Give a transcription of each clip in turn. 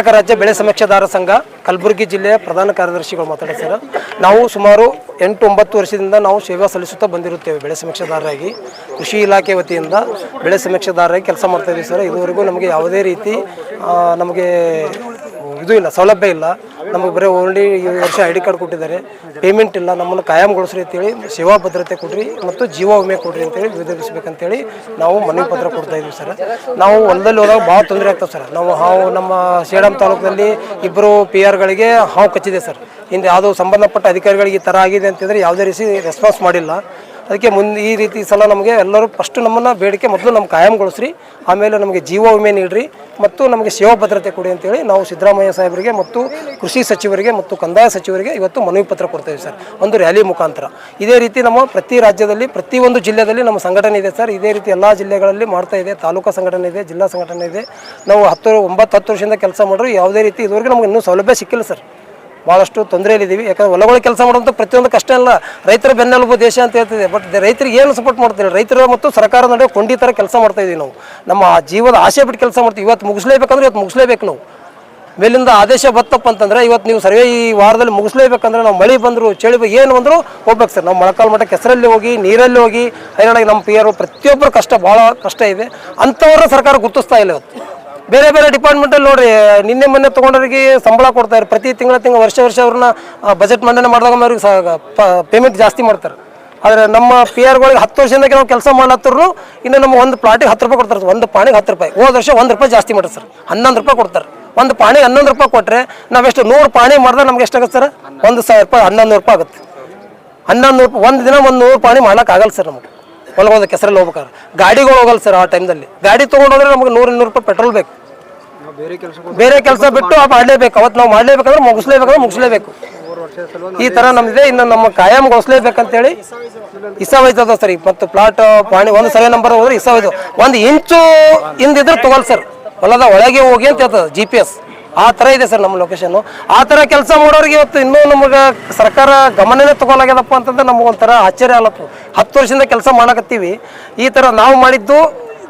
ಕರ್ನಾಟಕ ರಾಜ್ಯ ಬೆಳೆ ಸಮೀಕ್ಷಾದಾರ ಸಂಘ ಕಲಬುರಗಿ ಜಿಲ್ಲೆಯ ಪ್ರಧಾನ ಕಾರ್ಯದರ್ಶಿಗಳು ಮಾತಾಡಿ ಸರ್. ನಾವು ಸುಮಾರು 8-9 ವರ್ಷದಿಂದ ನಾವು ಸೇವಾ ಸಲ್ಲಿಸುತ್ತಾ ಬಂದಿರುತ್ತೇವೆ. ಬೆಳೆ ಸಮೀಕ್ಷಾದಾರರಾಗಿ ಕೃಷಿ ಇಲಾಖೆ ವತಿಯಿಂದ ಬೆಳೆ ಸಮೀಕ್ಷಾದಾರರಾಗಿ ಕೆಲಸ ಮಾಡ್ತಾ ಇದ್ದೀವಿ ಸರ್. ಇದುವರೆಗೂ ನಮಗೆ ಯಾವುದೇ ರೀತಿ ನಮಗೆ ಇದು ಇಲ್ಲ, ಸೌಲಭ್ಯ ಇಲ್ಲ. ನಮಗೆ ಬರೀ ಓನ್ಲಿ ಈ ವರ್ಷ ID ಕಾರ್ಡ್ ಕೊಟ್ಟಿದ್ದಾರೆ, ಪೇಮೆಂಟ್ ಇಲ್ಲ, ನಮ್ಮನ್ನು ಕಾಯಂಗೊಳಿಸ್ರಿ ಅಂತೇಳಿ, ಸೇವಾ ಭದ್ರತೆ ಕೊಡ್ರಿ ಮತ್ತು ಜೀವ ವಿಮೆ ಕೊಡ್ರಿ ಅಂತೇಳಿ ವಿಧಿಸಬೇಕಂತೇಳಿ ನಾವು ಮನವಿ ಪತ್ರ ಕೊಡ್ತಾ ಇದ್ದೀವಿ ಸರ್. ನಾವು ಹೊಲದಲ್ಲಿ ಹೋದಾಗ ಭಾಳ ತೊಂದರೆ ಆಗ್ತದೆ ಸರ್. ನಾವು ನಮ್ಮ ಸೇಡಂ ತಾಲೂಕಿನಲ್ಲಿ 2 PR-ಗಳಿಗೆ ಹಾವು ಕಚ್ಚಿದೆ ಸರ್. ಹಿಂದೆ ಯಾವುದೋ ಸಂಬಂಧಪಟ್ಟ ಅಧಿಕಾರಿಗಳಿಗೆ ಈ ಥರ ಆಗಿದೆ ಅಂತಂದರೆ ಯಾವುದೇ ರೀತಿ ರೆಸ್ಪಾನ್ಸ್ ಮಾಡಿಲ್ಲ. ಅದಕ್ಕೆ ಮುಂದೆ ಈ ರೀತಿ ಸಲ ನಮಗೆ ಎಲ್ಲರೂ ಫಸ್ಟ್ ನಮ್ಮನ್ನು ಬೇಡಿಕೆ ಮೊದಲು ನಮ್ಮ ಕಾಯಂಗೊಳಿಸ್ರಿ, ಆಮೇಲೆ ನಮಗೆ ಜೀವ ವಿಮೆ ನೀಡ್ರಿ ಮತ್ತು ನಮಗೆ ಸೇವಾ ಭದ್ರತೆ ಕೊಡಿ ಅಂತೇಳಿ ನಾವು ಸಿದ್ದರಾಮಯ್ಯ ಸಾಹೇಬರಿಗೆ ಮತ್ತು ಕೃಷಿ ಸಚಿವರಿಗೆ ಮತ್ತು ಕಂದಾಯ ಸಚಿವರಿಗೆ ಇವತ್ತು ಮನವಿ ಪತ್ರ ಕೊಡ್ತೇವೆ ಸರ್, ಒಂದು ರ್ಯಾಲಿ ಮುಖಾಂತರ. ಇದೇ ರೀತಿ ನಮ್ಮ ಪ್ರತಿ ರಾಜ್ಯದಲ್ಲಿ ಪ್ರತಿಯೊಂದು ಜಿಲ್ಲೆಯಲ್ಲಿ ನಮ್ಮ ಸಂಘಟನೆ ಇದೆ ಸರ್. ಇದೇ ರೀತಿ ಎಲ್ಲ ಜಿಲ್ಲೆಗಳಲ್ಲಿ ಮಾಡ್ತಾ ಇದೆ. ತಾಲೂಕಾ ಸಂಘಟನೆ ಇದೆ, ಜಿಲ್ಲಾ ಸಂಘಟನೆ ಇದೆ. ನಾವು 9-10 ವರ್ಷದಿಂದ ಕೆಲಸ ಮಾಡಿದ್ರು ಯಾವುದೇ ರೀತಿ ಇದುವರೆಗೂ ನಮಗೆ ಇನ್ನೂ ಸೌಲಭ್ಯ ಸಿಕ್ಕಿಲ್ಲ ಸರ್. ಭಾಳಷ್ಟು ತೊಂದರೆಯಲ್ಲಿದ್ದೀವಿ. ಯಾಕಂದರೆ ಹೊಲಗಳು ಕೆಲಸ ಮಾಡೋಂಥ ಪ್ರತಿಯೊಂದು ಕಷ್ಟ ಇಲ್ಲ. ರೈತರ ಬೆನ್ನೆಲುಬು ದೇಶ ಅಂತ ಹೇಳ್ತಿದೆ. ಬಟ್ ರೈತರಿಗೆ ಏನು ಸಪೋರ್ಟ್ ಮಾಡ್ತೀವಿ? ರೈತರ ಮತ್ತು ಸರ್ಕಾರ ನಡುವೆ ಕೊಂಡಿ ಥರ ಕೆಲಸ ಮಾಡ್ತಾಯಿದ್ದೀವಿ ನಾವು. ನಮ್ಮ ಜೀವದ ಆಸೆ ಬಿಟ್ಟು ಕೆಲಸ ಮಾಡ್ತೀವಿ. ಇವತ್ತು ಮುಗಿಸ್ಲೇಬೇಕಂದ್ರೆ ಇವತ್ತು ಮುಗಿಸ್ಲೇಬೇಕು ನಾವು. ಮೇಲಿಂದ ಆದೇಶ ಬತ್ತಪ್ಪ ಅಂತಂದರೆ ಇವತ್ತು ನೀವು ಸರ್ವೆ ಈ ವಾರದಲ್ಲಿ ಮುಗಿಸ್ಲೇಬೇಕಂದ್ರೆ ನಾವು ಮಳೆ ಬಂದರು ಚಳಿ ಏನು ಬಂದರೂ ಹೋಗ್ಬೇಕು ಸರ್. ನಾವು ಮೊಳಕಾಲು ಮಠ ಕೆಸರಲ್ಲಿ ಹೋಗಿ ನೀರಲ್ಲಿ ಹೋಗಿ ಹೈರಾಣಾಗಿ ನಮ್ಮ PR ಪ್ರತಿಯೊಬ್ಬರು ಕಷ್ಟ ಭಾಳ ಕಷ್ಟ ಇದೆ. ಅಂಥವ್ರ ಸರ್ಕಾರ ಗುರುತಿಸ್ತಾ ಇಲ್ಲ ಇವತ್ತು. ಬೇರೆ ಬೇರೆ ಡಿಪಾರ್ಟ್ಮೆಂಟಲ್ಲಿ ನೋಡಿರಿ, ನಿನ್ನೆ ಮೊನ್ನೆ ತೊಗೊಂಡವ್ರಿಗೆ ಸಂಬಳ ಕೊಡ್ತಾರೆ. ಪ್ರತಿ ತಿಂಗಳ ವರ್ಷ ಅವ್ರನ್ನ ಬಜೆಟ್ ಮಂಡನೆ ಮಾಡಿದಾಗ ಅವ್ರಿಗೆ ಪೇಮೆಂಟ್ ಜಾಸ್ತಿ ಮಾಡ್ತಾರೆ. ಆದರೆ ನಮ್ಮ PR-ಗಳಿಗೆ 10 ವರ್ಷದಿಂದ ನಾವು ಕೆಲಸ ಮಾಡ್ಲತ್ತರು ಇನ್ನು ನಮ್ಮ ಒಂದು ಪ್ಲಾಟಿಗೆ 10 ರೂಪಾಯಿ ಕೊಡ್ತಾರೆ. ಒಂದು ಪಾಣಿಗೆ 10 ರೂಪಾಯಿ. ಹೋದ ವರ್ಷ 1 ರೂಪಾಯಿ ಜಾಸ್ತಿ ಮಾಡ್ತಾರೆ ಸರ್, 11 ರೂಪಾಯಿ ಕೊಡ್ತಾರೆ. ಒಂದು ಪಾಣಿಗೆ 11 ರೂಪಾಯಿ ಕೊಟ್ಟರೆ ನಾವೆಷ್ಟು 100 ಪಾಣಿ ಮಾಡಿದ್ರೆ ನಮ್ಗೆ ಎಷ್ಟಾಗುತ್ತೆ ಸರ್? 1,000 ರೂಪಾಯಿ, 1100 ರೂಪಾಯಿ ಆಗುತ್ತೆ. 1100 ರೂಪಾಯಿ ಒಂದು ದಿನ 100 ಪಾಣಿ ಮಾಡೋಕ್ಕಾಗಲ್ಲ ಸರ್. ನಮಗೆ ಹೊಲಗೋದ ಕೆಸರಲ್ಲಿ ಹೋಗ್ಬೇಕಾದ್ರೆ ಗಾಡಿಗಳು ಹೋಗಲ್ಲ ಸರ್. ಆ ಟೈಮ್ದಲ್ಲಿ ಗಾಡಿ ತೊಗೊಂಡೋದ್ರೆ ನಮಗೆ 100-200 ರೂಪಾಯಿ ಪೆಟ್ರೋಲ್ ಬೇಕು. ಬೇರೆ ಕೆಲಸ ಬಿಟ್ಟು ಮಾಡಲೇಬೇಕು. ಅವತ್ತು ನಾವು ಮಾಡಲೇಬೇಕಂದ್ರೆ ಮುಗಿಸ್ಲೇಬೇಕು. ಈ ಥರ ನಮ್ದಿದೆ. ಇನ್ನು ನಮ್ಮ ಕಾಯಂಗೊಳಿಸ್ಲೇಬೇಕಂತೇಳಿ ಇಸಾವೈತದ ಸರ್. ಮತ್ತು ಪ್ಲಾಟ್ ಪಾಣಿ ಒಂದು ಸರ್ವೆ ನಂಬರ್ ಹೋದ್ರೆ ಇಸಾವೈತು 1 ಇಂಚು ಹಿಂದಿದ್ರೆ ತಗೊಳ್ಳಿ ಸರ್. ಹೊಲದ ಒಳಗೆ ಹೋಗಿ ಅಂತ ಹೇಳ್ತದೆ GPS. ಆ ಥರ ಇದೆ ಸರ್ ನಮ್ಮ ಲೊಕೇಶನ್ನು. ಆ ಥರ ಕೆಲಸ ಮಾಡೋರಿಗೆ ಇವತ್ತು ಇನ್ನೂ ನಮಗೆ ಸರ್ಕಾರ ಗಮನನೇ ತೊಗೊಲಾಗ್ಯದಪ್ಪ ಅಂತಂದ್ರೆ ನಮಗೊಂಥರ ಆಶ್ಚರ್ಯ ಆಗಲತ್ತು. 10 ವರ್ಷದಿಂದ ಕೆಲಸ ಮಾಡಕತ್ತೀವಿ. ಈ ಥರ ನಾವು ಮಾಡಿದ್ದು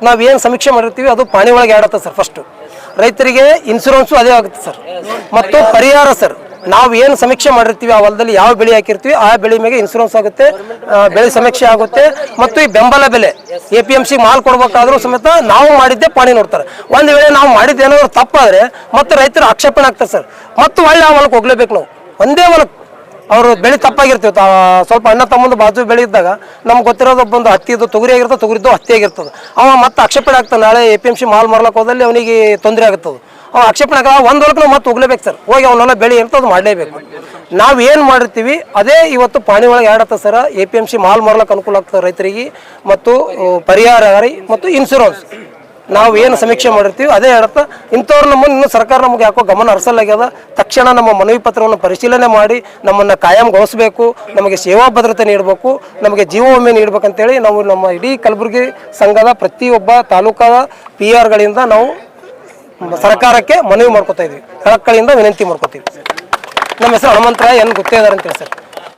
ನಾವೇನು ಸಮೀಕ್ಷೆ ಮಾಡಿರ್ತೀವಿ ಅದು ಪಾಣಿ ಒಳಗೆ ಆಡತ್ತೆ ಸರ್. ಫಸ್ಟು ರೈತರಿಗೆ ಇನ್ಶೂರೆನ್ಸು ಅದೇ ಆಗುತ್ತೆ ಸರ್. ಮತ್ತು ಪರಿಹಾರ ಸರ್, ನಾವು ಏನು ಸಮೀಕ್ಷೆ ಮಾಡಿರ್ತೀವಿ ಆ ಹೊಲದಲ್ಲಿ ಯಾವ ಬೆಳೆ ಹಾಕಿರ್ತೀವಿ ಆ ಬೆಳೆ ಮೇಲೆ ಇನ್ಶೂರೆನ್ಸ್ ಆಗುತ್ತೆ, ಬೆಳೆ ಸಮೀಕ್ಷೆ ಆಗುತ್ತೆ. ಮತ್ತು ಈ ಬೆಂಬಲ ಬೆಲೆ APMC ಮಾಲ್ ಕೊಡ್ಬೇಕಾದ್ರೂ ಸಮೇತ ನಾವು ಮಾಡಿದ್ದೆ ಪಾಣಿ ನೋಡ್ತಾರೆ. ಒಂದು ವೇಳೆ ನಾವು ಮಾಡಿದ್ದು ಏನಾದ್ರು ತಪ್ಪಾದರೆ ಮತ್ತು ರೈತರು ಆಕ್ಷೇಪಣೆ ಆಗ್ತಾರೆ ಸರ್. ಮತ್ತು ಒಳ್ಳೆ ಆ ಹೊಲಕ್ಕೆ ಹೋಗ್ಲೇಬೇಕು ನಾವು. ಒಂದೇ ಹೊಲಕ್ಕೆ ಅವರು ಬೆಳೆ ತಪ್ಪಾಗಿರ್ತೀವಿ. ಸ್ವಲ್ಪ ಅಣ್ಣ ತಮ್ಮಂದು ಬಾಜು ಬೆಳೆ ಇದ್ದಾಗ ನಮ್ಗೆ ಗೊತ್ತಿರೋದು ಒಬ್ಬೊಂದು ಹತ್ತಿದ್ದು ತೊಗರಿ ಆಗಿರ್ತದೆ, ತೊಗರಿದ್ದು ಹತ್ತಿ ಆಗಿರ್ತದೆ. ಅವ ಮತ್ತೆ ಆಕ್ಷೇಪಣೆ ಆಗ್ತಾನೆ. ನಾಳೆ APMC ಮಾಲ್ ಮಾರ್ಲಕ್ಕೆ ಹೋದಲ್ಲಿ ಅವನಿಗೆ ತೊಂದರೆ ಆಗುತ್ತದೆ. ಅವ ಆಕ್ಷೇಪಣೆ ಆಗ ಒಂದು ಹೊಲಕ್ಕೆ ನಾವು ಮತ್ತೆ ಹೋಗ್ಲೇಬೇಕು ಸರ್. ಹೋಗಿ ಅವನ್ನೆಲ್ಲ ಬೆಳೆ ಇರ್ತದೆ ಅದು ಮಾಡಲೇಬೇಕು. ನಾವು ಏನು ಮಾಡಿರ್ತೀವಿ ಅದೇ ಇವತ್ತು ಪಾಣಿ ಒಳಗೆ ಆಡತ್ತೆ ಸರ್. APMC ಮಾಲ್ ಮಾರ್ಲಕ್ಕೆ ಅನುಕೂಲ ಆಗ್ತದೆ ರೈತರಿಗೆ. ಮತ್ತು ಪರಿಹಾರ ಮತ್ತು ಇನ್ಶೂರೆನ್ಸ್ ನಾವು ಏನು ಸಮೀಕ್ಷೆ ಮಾಡಿರ್ತೀವಿ ಅದೇ ಹೇಳುತ್ತೆ. ಇಂಥವ್ರು ನಮ್ಮನ್ನು ಇನ್ನೂ ಸರ್ಕಾರ ನಮಗೆ ಯಾಕೋ ಗಮನ ಹರಿಸಲಾಗ್ಯದ. ತಕ್ಷಣ ನಮ್ಮ ಮನವಿ ಪತ್ರವನ್ನು ಪರಿಶೀಲನೆ ಮಾಡಿ ನಮ್ಮನ್ನು ಕಾಯಂಗೊಳಿಸಬೇಕು, ನಮಗೆ ಸೇವಾ ಭದ್ರತೆ ನೀಡಬೇಕು, ನಮಗೆ ಜೀವ ವಿಮೆ ನೀಡಬೇಕಂತೇಳಿ ನಾವು ನಮ್ಮ ಇಡೀ ಕಲಬುರಗಿ ಸಂಘದ ಪ್ರತಿಯೊಬ್ಬ ತಾಲೂಕಾ PR-ಗಳಿಂದ ನಾವು ಸರ್ಕಾರಕ್ಕೆ ಮನವಿ ಮಾಡ್ಕೋತಾ ಇದ್ವಿ. ಕಳಕಳಿಯಿಂದ ವಿನಂತಿ ಮಾಡ್ಕೋತೀವಿ. ನಮ್ಮ ಹೆಸರು ಹನುಮಂತರಾಯ N. ಗುತ್ತೇದಾರ್ ಅಂತೇಳಿ ಸರ್.